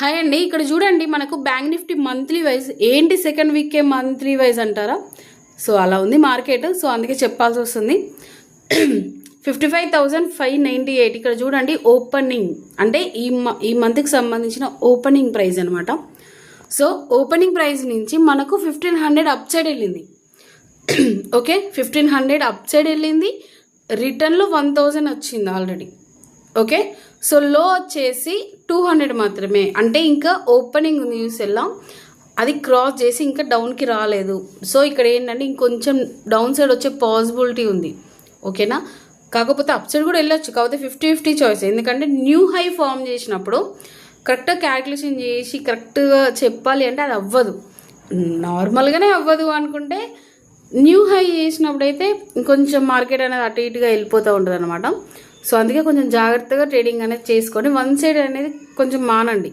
Hi అండి. ఇక్కడ చూడండి మనకు బ్యాంక్ నిఫ్టీ మంత్లీ వైజ్ ఏంటి సెకండ్ వీకే మంత్లీ వైజ్ అంటారా? సో అలా ఉంది మార్కెట్. సో అందుకే చెప్పాల్సి వస్తుంది. 55,598 ఇక్కడ చూడండి ఓపెనింగ్ అంటే ఈ మంత్కి సంబంధించిన ఓపెనింగ్ ప్రైస్ అనమాట. సో ఓపెనింగ్ ప్రైస్ నుంచి మనకు 1500 అప్ సైడ్ వెళ్ళింది. ఓకే, 1500 అప్ సైడ్ వెళ్ళింది. రిటర్న్లో 1000 వచ్చింది ఆల్రెడీ. ఓకే, సో లో వచ్చేసి 200 మాత్రమే. అంటే ఇంకా ఓపెనింగ్ ఉంది చూసేలా, అది క్రాస్ చేసి ఇంకా డౌన్కి రాలేదు. సో ఇక్కడ ఏంటంటే ఇంకొంచెం డౌన్ సైడ్ వచ్చే పాసిబిలిటీ ఉంది. ఓకేనా, కాకపోతే అప్ సైడ్ కూడా వెళ్ళొచ్చు. కాకపోతే 50-50 చాయిస్. ఎందుకంటే న్యూ హై ఫామ్ చేసినప్పుడు కరెక్ట్గా క్యాల్కులేషన్ చేసి కరెక్ట్గా చెప్పాలి అంటే అది అవ్వదు, నార్మల్గానే అవ్వదు అనుకుంటే న్యూ హై చేసినప్పుడు అయితే ఇంకొంచెం మార్కెట్ అనేది అటు ఇటుగా వెళ్ళిపోతూ ఉంటుంది అనమాట. సో అందుకే కొంచెం జాగ్రత్తగా ట్రేడింగ్ అనేది చేసుకొని వన్ సైడ్ అనేది కొంచెం మానండి.